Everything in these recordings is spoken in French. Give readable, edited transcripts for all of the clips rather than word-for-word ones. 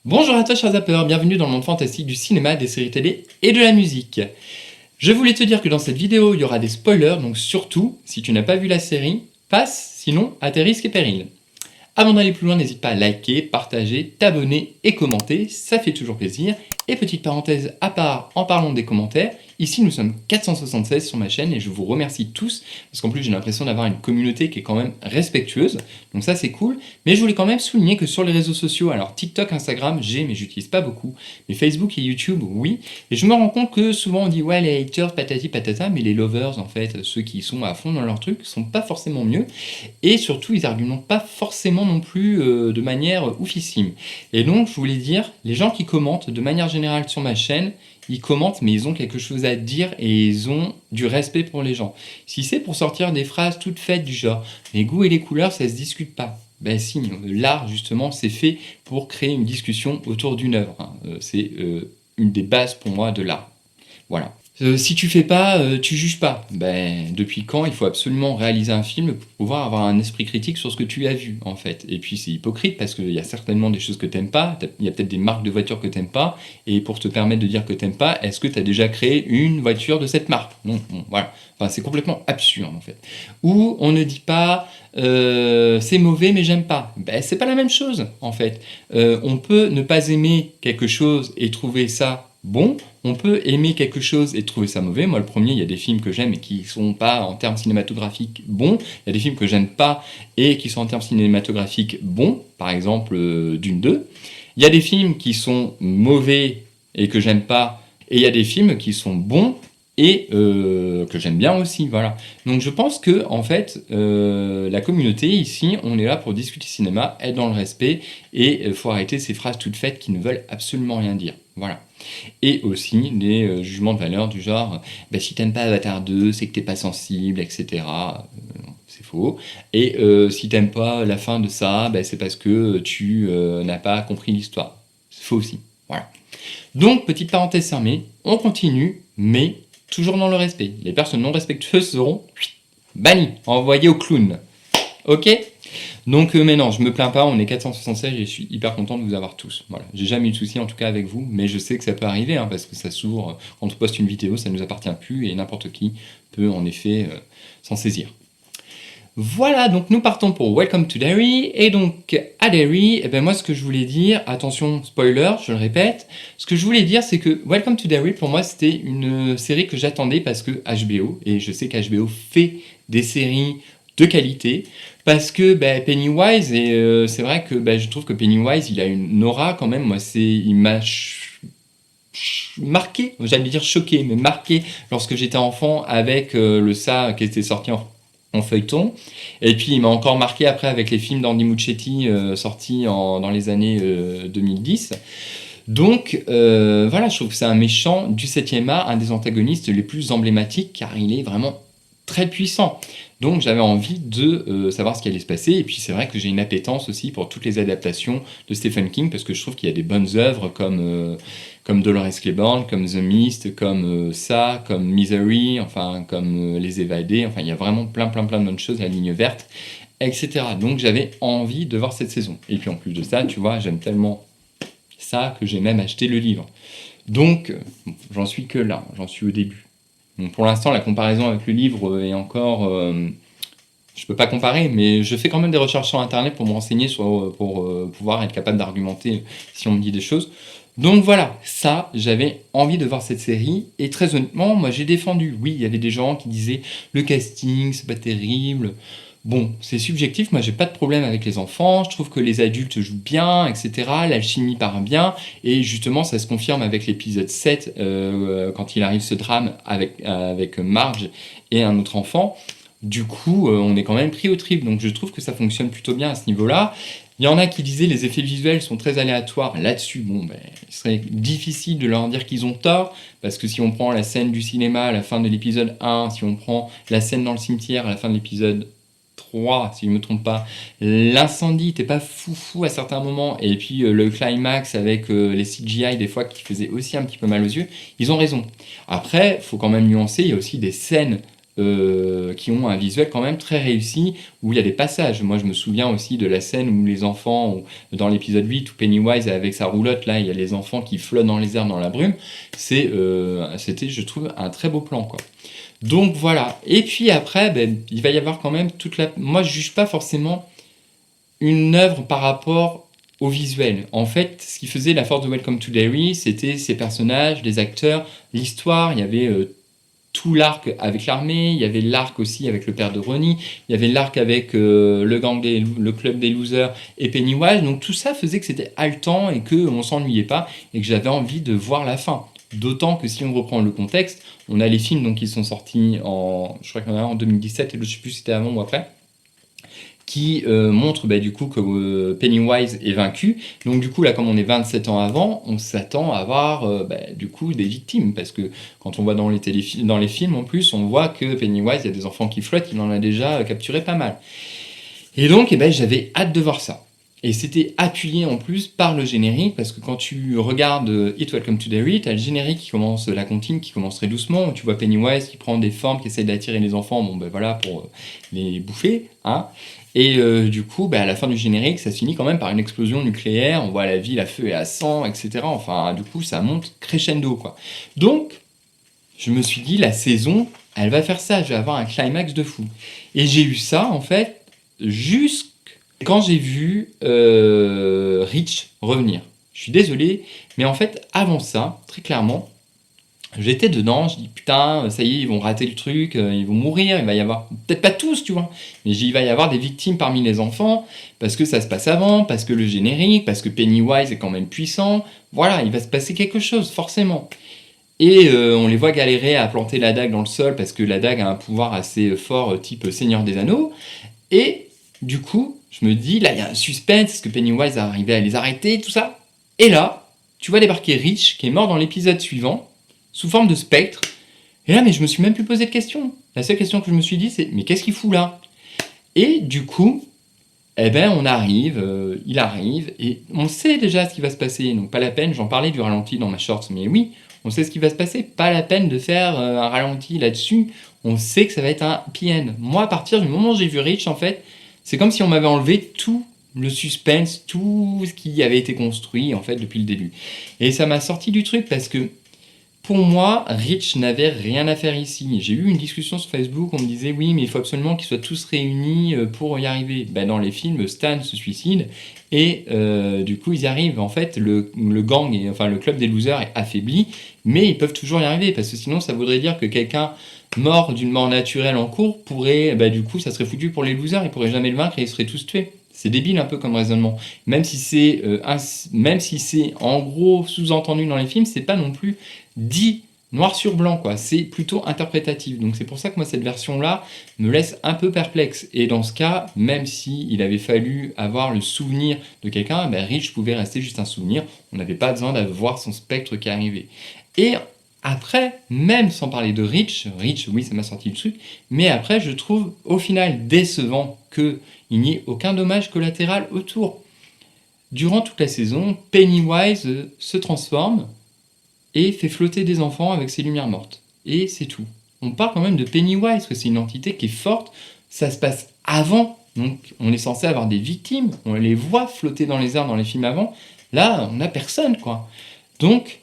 Bonjour à toi chers zappeurs, bienvenue dans le monde fantastique du cinéma, des séries télé et de la musique. Je voulais te dire que dans cette vidéo, il y aura des spoilers, donc surtout, si tu n'as pas vu la série, passe sinon à tes risques et périls. Avant d'aller plus loin, n'hésite pas à liker, partager, t'abonner et commenter, ça fait toujours plaisir. Et petite parenthèse à part en parlant des commentaires, ici nous sommes 476 sur ma chaîne et je vous remercie tous parce qu'en plus j'ai l'impression d'avoir une communauté qui est quand même respectueuse, donc ça c'est cool. Mais je voulais quand même souligner que sur les réseaux sociaux, alors TikTok, Instagram, mais j'utilise pas beaucoup, mais Facebook et YouTube, oui. Et je me rends compte que souvent on dit ouais les haters patati patata, mais les lovers en fait, ceux qui sont à fond dans leur truc, sont pas forcément mieux. Et surtout ils argumentent pas forcément non plus de manière oufissime. Et donc je voulais dire, les gens qui commentent de manière générale sur ma chaîne, ils commentent mais ils ont quelque chose à dire et ils ont du respect pour les gens. Si c'est pour sortir des phrases toutes faites du genre les goûts et les couleurs ça se discute pas. Ben si, l'art justement c'est fait pour créer une discussion autour d'une œuvre. C'est une des bases pour moi de l'art. Voilà. Si tu fais pas, tu juges pas. Ben, depuis quand il faut absolument réaliser un film pour pouvoir avoir un esprit critique sur ce que tu as vu, en fait. Et puis c'est hypocrite parce qu'il y a certainement des choses que t'aimes pas, il y a peut-être des marques de voitures que t'aimes pas, et pour te permettre de dire que t'aimes pas, est-ce que tu as déjà créé une voiture de cette marque? Non, bon, voilà. Enfin, c'est complètement absurde, en fait. Ou on ne dit pas, c'est mauvais mais j'aime pas. Ben, c'est pas la même chose, en fait. On peut ne pas aimer quelque chose et trouver ça bon, on peut aimer quelque chose et trouver ça mauvais. Moi, le premier, il y a des films que j'aime et qui sont pas en termes cinématographiques bons. Il y a des films que j'aime pas et qui sont en termes cinématographiques bons. Par exemple, Dune 2. Il y a des films qui sont mauvais et que j'aime pas. Et il y a des films qui sont bons et que j'aime bien aussi, voilà. Donc je pense que en fait, la communauté ici, on est là pour discuter cinéma, être dans le respect et faut arrêter ces phrases toutes faites qui ne veulent absolument rien dire, voilà. Et aussi des jugements de valeur du genre bah, si t'aimes pas Avatar 2, c'est que t'es pas sensible, etc. C'est faux. Et si t'aimes pas la fin de ça, bah, c'est parce que tu n'as pas compris l'histoire. C'est faux aussi. Voilà. Donc, petite parenthèse fermée, on continue, mais toujours dans le respect. Les personnes non respectueuses seront bannies, envoyées au clown. Ok? Donc, mais non, je me plains pas, on est 476 et je suis hyper content de vous avoir tous. Voilà, j'ai jamais eu de soucis en tout cas avec vous, mais je sais que ça peut arriver, hein, parce que ça s'ouvre, quand on poste une vidéo, ça ne nous appartient plus et n'importe qui peut en effet s'en saisir. Voilà, donc nous partons pour Welcome to Derry, et donc à Derry, eh ben moi ce que je voulais dire, attention spoiler, je le répète, ce que je voulais dire c'est que Welcome to Derry pour moi c'était une série que j'attendais parce que HBO, et je sais qu'HBO fait des séries de qualité, parce que bah, Pennywise, et c'est vrai que bah, je trouve que Pennywise il a une aura quand même, moi il m'a marqué, j'allais dire choqué, mais marqué lorsque j'étais enfant avec le ça qui était sorti en feuilleton. Et puis il m'a encore marqué après avec les films d'Andy Muschietti sortis dans les années 2010. Donc voilà, je trouve que c'est un méchant du 7e art, un des antagonistes les plus emblématiques car il est vraiment très puissant. Donc j'avais envie de savoir ce qui allait se passer. Et puis c'est vrai que j'ai une appétence aussi pour toutes les adaptations de Stephen King parce que je trouve qu'il y a des bonnes œuvres comme Dolores Claiborne, comme The Mist, comme ça, comme Misery, enfin comme Les Évadés. Enfin il y a vraiment plein de bonnes choses, La Ligne Verte, etc. Donc j'avais envie de voir cette saison. Et puis en plus de ça, tu vois, j'aime tellement ça que j'ai même acheté le livre. Donc bon, j'en suis que là, j'en suis au début. Donc pour l'instant, la comparaison avec le livre est encore... je peux pas comparer, mais je fais quand même des recherches sur Internet pour me renseigner, pour pouvoir être capable d'argumenter si on me dit des choses. Donc voilà, ça, j'avais envie de voir cette série, et très honnêtement, moi j'ai défendu. Oui, il y avait des gens qui disaient « le casting, c'est pas terrible ». Bon, c'est subjectif, moi j'ai pas de problème avec les enfants, je trouve que les adultes jouent bien, etc. L'alchimie part bien, et justement ça se confirme avec l'épisode 7, quand il arrive ce drame avec Marge et un autre enfant. Du coup, on est quand même pris au trip, donc je trouve que ça fonctionne plutôt bien à ce niveau-là. Il y en a qui disaient les effets visuels sont très aléatoires. Là-dessus, bon, ben, il serait difficile de leur dire qu'ils ont tort, parce que si on prend la scène du cinéma à la fin de l'épisode 1, si on prend la scène dans le cimetière à la fin de l'épisode 3, si je ne me trompe pas, l'incendie n'était pas foufou à certains moments, et puis le climax avec les CGI des fois qui faisaient aussi un petit peu mal aux yeux, ils ont raison. Après, il faut quand même nuancer, il y a aussi des scènes qui ont un visuel quand même très réussi, où il y a des passages. Moi, je me souviens aussi de la scène où les enfants, dans l'épisode 8, où Pennywise est avec sa roulotte, là, il y a les enfants qui flottent dans les airs dans la brume. C'était, je trouve, un très beau plan, quoi. Donc voilà. Et puis après, il va y avoir quand même toute la... Moi, je juge pas forcément une œuvre par rapport au visuel. En fait, ce qui faisait la force de Welcome to Derry, c'était ses personnages, les acteurs, l'histoire. Il y avait tout l'arc avec l'armée, il y avait l'arc aussi avec le père de Ronnie, il y avait l'arc avec le club des losers et Pennywise. Donc tout ça faisait que c'était haletant et qu'on s'ennuyait pas et que j'avais envie de voir la fin. D'autant que si on reprend le contexte, on a les films donc, qui sont sortis je crois qu'il y en a un en 2017 et je ne sais plus si c'était avant ou après, qui montre du coup que Pennywise est vaincu. Donc du coup là, comme on est 27 ans avant, on s'attend à avoir du coup des victimes, parce que quand on voit dans les films en plus, on voit que Pennywise, il y a des enfants qui flottent, il en a déjà capturé pas mal. Et donc j'avais hâte de voir ça. Et c'était appuyé en plus par le générique, parce que quand tu regardes It Welcome to Derry, t'as le générique qui commence, la comptine qui commence très doucement, où tu vois Pennywise qui prend des formes, qui essaie d'attirer les enfants, voilà, pour les bouffer, hein. Et du coup, à la fin du générique, ça se finit quand même par une explosion nucléaire, on voit la ville à feu et à sang, etc. Enfin, du coup, ça monte crescendo, quoi. Donc, je me suis dit, la saison, elle va faire ça, je vais avoir un climax de fou. Et j'ai eu ça, en fait, jusqu'à quand j'ai vu Rich revenir. Je suis désolé, mais en fait, avant ça, très clairement, j'étais dedans, je dis putain, ça y est, ils vont rater le truc, ils vont mourir, il va y avoir, peut-être pas tous, tu vois, mais il va y avoir des victimes parmi les enfants, parce que ça se passe avant, parce que le générique, parce que Pennywise est quand même puissant, voilà, il va se passer quelque chose, forcément. Et on les voit galérer à planter la dague dans le sol, parce que la dague a un pouvoir assez fort, type Seigneur des Anneaux, et du coup, je me dis, là, il y a un suspense, est-ce que Pennywise a arrivé à les arrêter, tout ça? Et là, tu vois débarquer Rich, qui est mort dans l'épisode suivant, sous forme de spectre. Et là, mais je me suis même plus posé de questions. La seule question que je me suis dit, c'est, mais qu'est-ce qu'il fout là? Et du coup, on arrive, il arrive, et on sait déjà ce qui va se passer, donc pas la peine, j'en parlais du ralenti dans ma shorts, mais oui, on sait ce qui va se passer, pas la peine de faire un ralenti là-dessus, on sait que ça va être un happy end. Moi, à partir du moment où j'ai vu Rich, en fait, c'est comme si on m'avait enlevé tout le suspense, tout ce qui avait été construit, en fait, depuis le début. Et ça m'a sorti du truc, parce que, pour moi, Rich n'avait rien à faire ici. J'ai eu une discussion sur Facebook, on me disait oui, mais il faut absolument qu'ils soient tous réunis pour y arriver. Dans les films, Stan se suicide et du coup ils y arrivent. En fait, le gang, enfin le club des losers est affaibli, mais ils peuvent toujours y arriver, parce que sinon ça voudrait dire que quelqu'un mort d'une mort naturelle en cours pourrait, du coup ça serait foutu pour les losers, ils pourraient jamais le vaincre et ils seraient tous tués. C'est débile un peu comme raisonnement. Même si c'est en gros sous-entendu dans les films, c'est pas non plus dit noir sur blanc, quoi. C'est plutôt interprétatif. Donc c'est pour ça que moi cette version-là me laisse un peu perplexe. Et dans ce cas, même si il avait fallu avoir le souvenir de quelqu'un, Rich pouvait rester juste un souvenir. On n'avait pas besoin d'avoir son spectre qui arrivait. Et après, même sans parler de Rich, oui, ça m'a sorti le truc, mais après, je trouve au final décevant qu'il n'y ait aucun dommage collatéral autour. Durant toute la saison, Pennywise se transforme et fait flotter des enfants avec ses lumières mortes. Et c'est tout. On parle quand même de Pennywise, que c'est une entité qui est forte, ça se passe avant, donc on est censé avoir des victimes, on les voit flotter dans les airs dans les films avant, là, on n'a personne, quoi. Donc,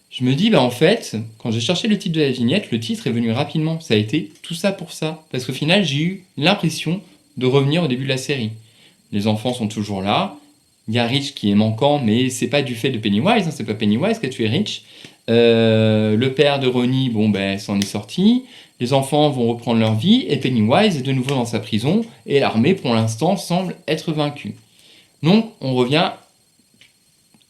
je me dis, en fait, quand j'ai cherché le titre de la vignette, le titre est venu rapidement. Ça a été tout ça pour ça. Parce qu'au final, j'ai eu l'impression de revenir au début de la série. Les enfants sont toujours là. Il y a Rich qui est manquant, mais c'est pas du fait de Pennywise, c'est pas Pennywise qui a tué Rich. Le père de Ronnie, s'en est sorti. Les enfants vont reprendre leur vie, et Pennywise est de nouveau dans sa prison, et l'armée, pour l'instant, semble être vaincue. Donc, on revient...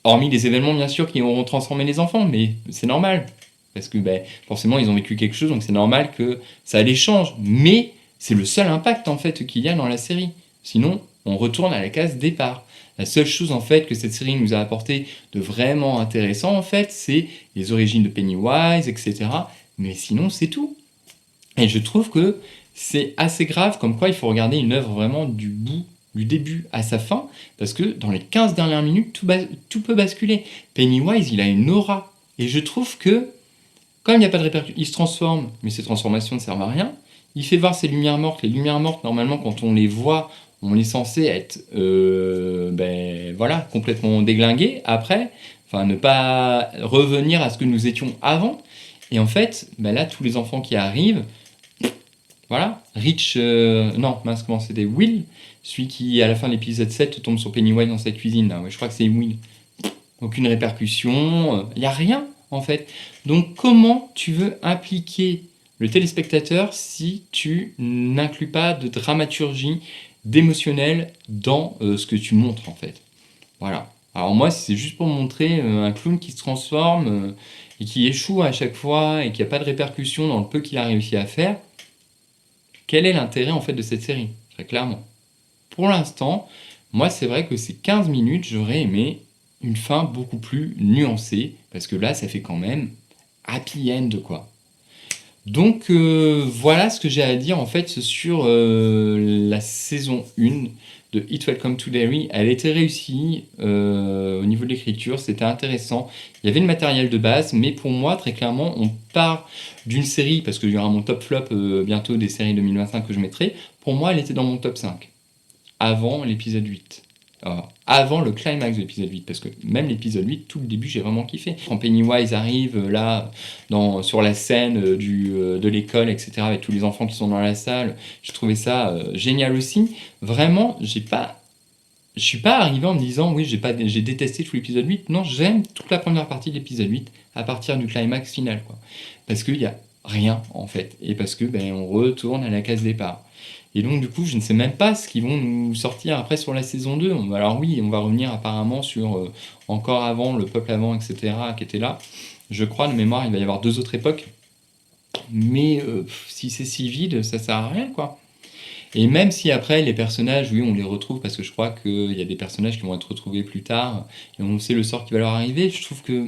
Hormis les événements, bien sûr, qui auront transformé les enfants, mais c'est normal. Parce que forcément, ils ont vécu quelque chose, donc c'est normal que ça les change. Mais c'est le seul impact, en fait, qu'il y a dans la série. Sinon, on retourne à la case départ. La seule chose, en fait, que cette série nous a apporté de vraiment intéressant, en fait, c'est les origines de Pennywise, etc. Mais sinon, c'est tout. Et je trouve que c'est assez grave, comme quoi il faut regarder une œuvre vraiment du début à sa fin, parce que dans les 15 dernières minutes, tout peut basculer. Pennywise, il a une aura. Et je trouve que, comme il n'y a pas de répercussions, il se transforme, mais ces transformations ne servent à rien. il fait voir ses lumières mortes. Les lumières mortes, normalement, quand on les voit, on est censé être voilà, complètement déglingué après, enfin ne pas revenir à ce que nous étions avant. Et en fait, là, tous les enfants qui arrivent, voilà, Rich, non, mince, comment c'était, Will, celui qui, à la fin de l'épisode 7, tombe sur Pennywise dans sa cuisine, là, ouais, je crois que c'est Will. Aucune répercussion, il n'y a rien, en fait. Donc, comment tu veux impliquer le téléspectateur si tu n'inclus pas de dramaturgie, d'émotionnel dans ce que tu montres, en fait. Voilà. Alors moi, si c'est juste pour montrer un clown qui se transforme et qui échoue à chaque fois et qui n'a pas de répercussions dans le peu qu'il a réussi à faire, quel est l'intérêt en fait de cette série? Très clairement. Pour l'instant, moi c'est vrai que ces 15 minutes, j'aurais aimé une fin beaucoup plus nuancée, parce que là ça fait quand même happy end quoi. Donc voilà ce que j'ai à dire en fait sur la saison 1 de It Welcome to Derry. Elle était réussie au niveau de l'écriture, c'était intéressant. Il y avait le matériel de base, mais pour moi, très clairement, on part d'une série, parce qu'il y aura mon top flop bientôt des séries 2025 que je mettrai. Pour moi, elle était dans mon top 5, avant l'épisode 8. Avant le climax de l'épisode 8, parce que même l'épisode 8, tout le début, j'ai vraiment kiffé. Quand Pennywise arrive là, sur la scène de l'école, etc., avec tous les enfants qui sont dans la salle, j'ai trouvé ça génial aussi. Vraiment, je suis pas arrivé en me disant oui, j'ai détesté tout l'épisode 8. Non, j'aime toute la première partie de l'épisode 8 à partir du climax final, quoi. Parce qu'il y a rien en fait, et parce que on retourne à la case départ. Et donc du coup, je ne sais même pas ce qu'ils vont nous sortir après sur la saison 2. Alors oui, on va revenir apparemment sur encore avant, le peuple avant, etc., qui était là. Je crois, de mémoire, il va y avoir 2 autres époques. Mais si c'est si vide, ça sert à rien, quoi. Et même si après, les personnages, oui, on les retrouve, parce que je crois qu'il y a des personnages qui vont être retrouvés plus tard, et on sait le sort qui va leur arriver, je trouve que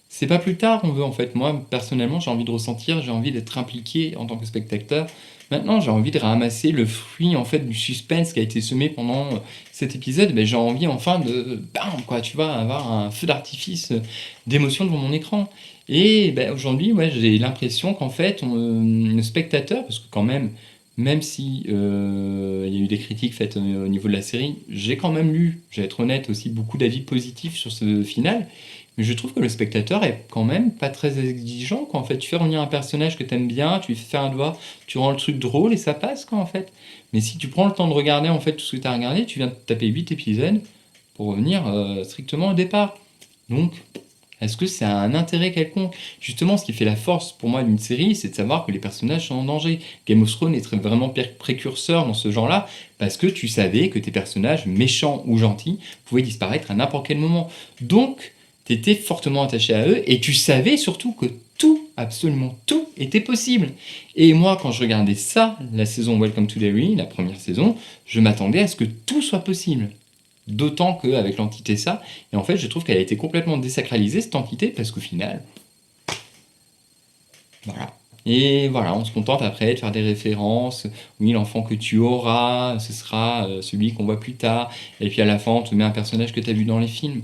c'est pas plus tard qu'on veut, en fait. Moi, personnellement, j'ai envie de ressentir, j'ai envie d'être impliqué en tant que spectateur. Maintenant, j'ai envie de ramasser le fruit, en fait, du suspense qui a été semé pendant cet épisode. J'ai envie, enfin, de, bam, quoi, tu vois, avoir un feu d'artifice d'émotion devant mon écran. Et aujourd'hui, ouais, j'ai l'impression qu'en fait, le spectateur, parce que quand même si il y a eu des critiques faites au niveau de la série, j'ai quand même lu, je vais être honnête aussi, beaucoup d'avis positifs sur ce final. Mais je trouve que le spectateur est quand même pas très exigeant, quoi. En fait, tu fais revenir un personnage que t'aimes bien, tu lui fais faire un doigt, tu rends le truc drôle et ça passe, quoi, en fait. Mais si tu prends le temps de regarder, en fait, tout ce que t'as regardé, tu viens de taper 8 épisodes pour revenir strictement au départ. Donc, est-ce que c'est un intérêt quelconque? Justement, ce qui fait la force pour moi d'une série, c'est de savoir que les personnages sont en danger. Game of Thrones est vraiment précurseur dans ce genre-là, parce que tu savais que tes personnages, méchants ou gentils, pouvaient disparaître à n'importe quel moment. Donc, tu étais fortement attaché à eux, et tu savais surtout que tout, absolument tout, était possible. Et moi, quand je regardais ça, la saison Welcome to Derry, la première saison, je m'attendais à ce que tout soit possible. D'autant qu'avec l'entité ça, et en fait je trouve qu'elle a été complètement désacralisée cette entité, parce qu'au final, voilà. Et voilà, on se contente après de faire des références. Oui, l'enfant que tu auras, ce sera celui qu'on voit plus tard. Et puis à la fin, on te met un personnage que tu as vu dans les films.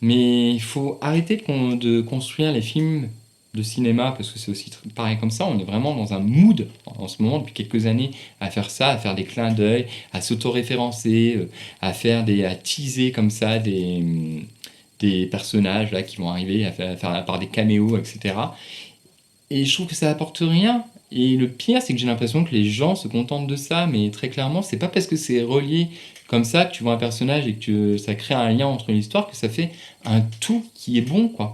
Mais il faut arrêter de construire les films de cinéma, parce que c'est aussi pareil comme ça. On est vraiment dans un mood en ce moment, depuis quelques années, à faire ça, à faire des clins d'œil, à s'auto-référencer, à teaser comme ça des personnages là, qui vont arriver à faire par des caméos, etc. Et je trouve que ça apporte rien. Et le pire, c'est que j'ai l'impression que les gens se contentent de ça, mais très clairement, c'est pas parce que c'est relié comme ça, que tu vois un personnage et que ça crée un lien entre l'histoire, que ça fait un tout qui est bon, quoi.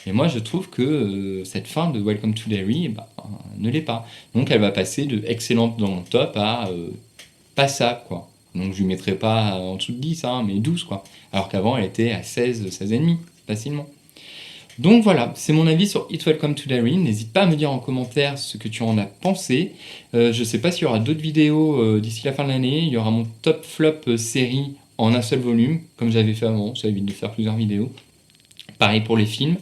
Et moi, je trouve que cette fin de Welcome to Derry, ne l'est pas. Donc, elle va passer de excellente dans mon top à passable, quoi. Donc, je lui mettrai pas en dessous de 10, hein, mais 12, quoi. Alors qu'avant, elle était à 16, 16,5, facilement. Donc voilà, c'est mon avis sur It Welcome to Derry. N'hésite pas à me dire en commentaire ce que tu en as pensé. Je sais pas s'il y aura d'autres vidéos d'ici la fin de l'année. Il y aura mon top flop série en un seul volume, comme j'avais fait avant, ça évite de faire plusieurs vidéos. Pareil pour les films.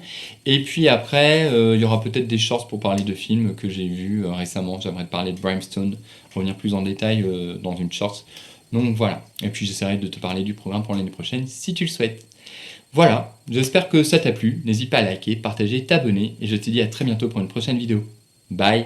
Et puis après, il y aura peut-être des shorts pour parler de films que j'ai vus récemment. J'aimerais te parler de Brimstone, revenir plus en détail dans une short. Donc voilà. Et puis j'essaierai de te parler du programme pour l'année prochaine, si tu le souhaites. Voilà, j'espère que ça t'a plu. N'hésite pas à liker, partager, t'abonner. Et je te dis à très bientôt pour une prochaine vidéo. Bye!